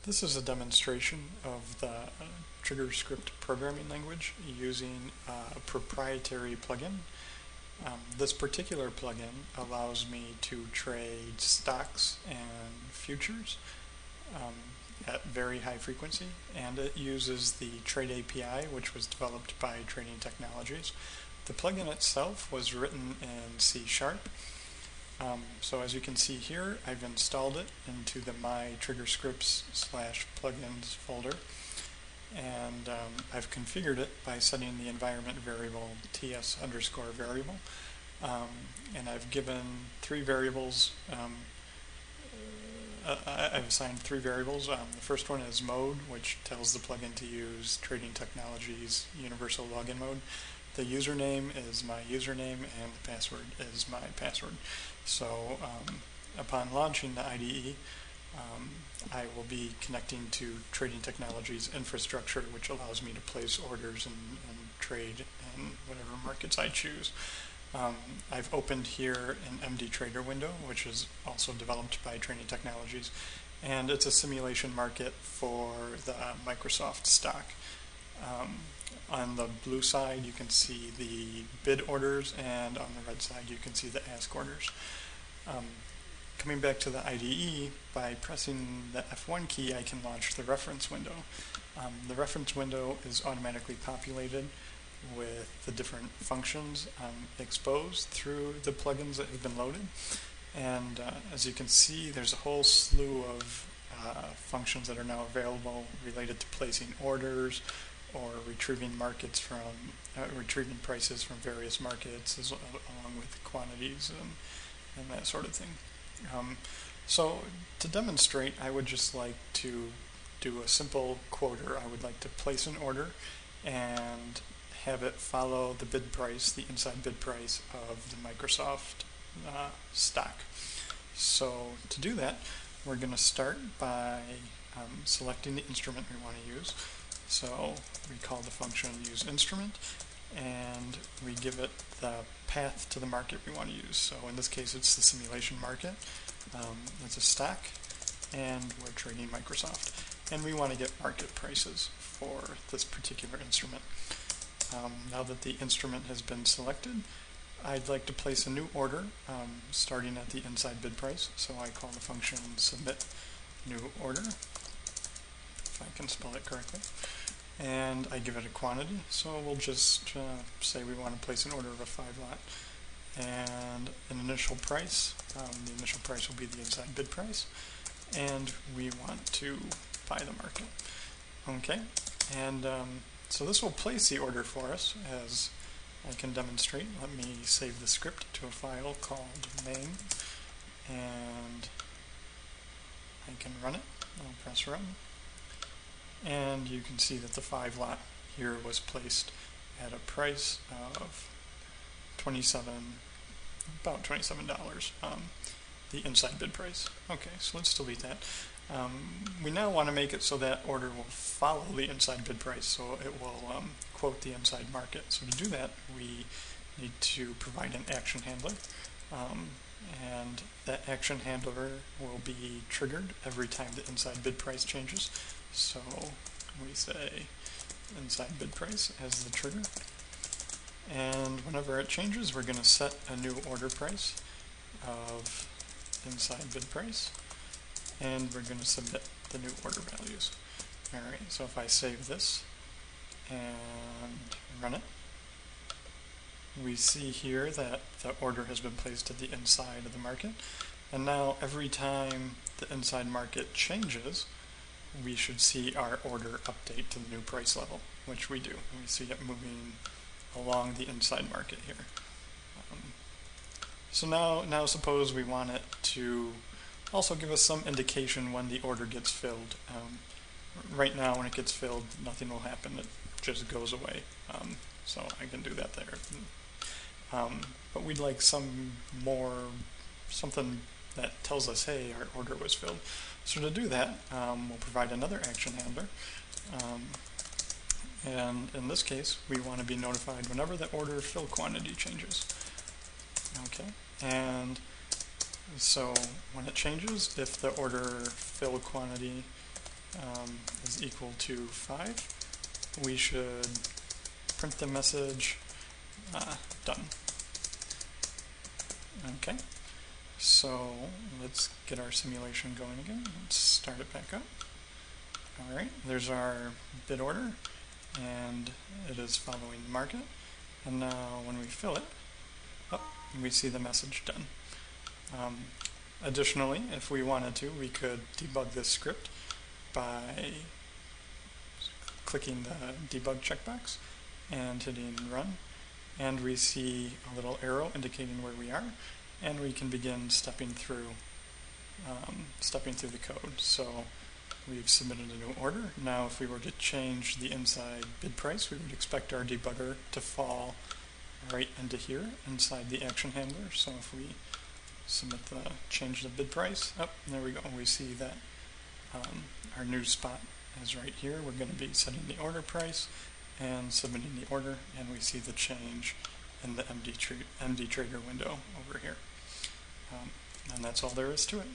This is a demonstration of the TriggerScript programming language using a proprietary plugin. This particular plugin allows me to trade stocks and futures at very high frequency, and it uses the Trade API, which was developed by Trading Technologies. The plugin itself was written in C#. So as you can see here, I've installed it into the My TriggerScripts/plugins folder, and I've configured it by setting the environment variable ts_variable, and I've given three variables. I've assigned three variables. The first one is mode, which tells the plugin to use Trading Technologies Universal Login Mode. The username is my username, and the password is my password. So upon launching the IDE, I will be connecting to Trading Technologies infrastructure, which allows me to place orders and trade in whatever markets I choose. I've opened here an MD Trader window, which is also developed by Trading Technologies, and it's a simulation market for the Microsoft stock. On the blue side, you can see the bid orders, and on the red side, you can see the ask orders. Coming back to the IDE, by pressing the F1 key, I can launch the reference window. The reference window is automatically populated with the different functions exposed through the plugins that have been loaded. And as you can see, there's a whole slew of functions that are now available related to placing orders or retrieving markets from retrieving prices from various markets, along with quantities and that sort of thing. So to demonstrate, I would just like to do a simple quoter. I would like to place an order and have it follow the bid price, the inside bid price of the Microsoft stock. So to do that, we're going to start by selecting the instrument we want to use. So we call the function useInstrument, and we give it the path to the market we want to use. So in this case, it's the simulation market. It's a stock, and we're trading Microsoft. And we want to get market prices for this particular instrument. Now that the instrument has been selected, I'd like to place a new order starting at the inside bid price. So I call the function submitNewOrder, if I can spell it correctly. And I give it a quantity, so we'll just say we want to place an order of a 5 lot. And an initial price, the initial price will be the inside bid price, and we want to buy the market. Okay, and so this will place the order for us, as I can demonstrate. Let me save the script to a file called main, and I can run it. I'll press run. And you can see that the 5 lot here was placed at a price of about $27, the inside bid price. Okay, so let's delete that. We now want to make it so that order will follow the inside bid price, so it will quote the inside market. So to do that, we need to provide an action handler, and that action handler will be triggered every time the inside bid price changes. So we say inside bid price as the trigger, and whenever it changes, we're going to set a new order price of inside bid price, and we're going to submit the new order values. Alright, so if I save this and run it, we see here that the order has been placed at the inside of the market, and now every time the inside market changes, we should see our order update to the new price level, which we do. We see it moving along the inside market here. So now suppose we want it to also give us some indication when the order gets filled. Right now, when it gets filled, nothing will happen. It just goes away. So I can do that there. But we'd like something that tells us, hey, our order was filled. So to do that, we'll provide another action handler. And in this case, we want to be notified whenever the order fill quantity changes. Okay, and so when it changes, if the order fill quantity is equal to 5, we should print the message done. Okay, so let's get our simulation going again. Let's start it back up. Alright, there's our bid order, and it is following the market. And now when we fill it, we see the message done. Additionally, if we wanted to, we could debug this script by clicking the debug checkbox and hitting run, and we see a little arrow indicating where we are, and we can begin stepping through the code. So we've submitted a new order. Now if we were to change the inside bid price, we would expect our debugger to fall right into here inside the action handler. So if we change the bid price, there we go. We see that our new spot is right here. We're going to be setting the order price and submitting the order, and we see the change in the MD Trader window over here. And that's all there is to it.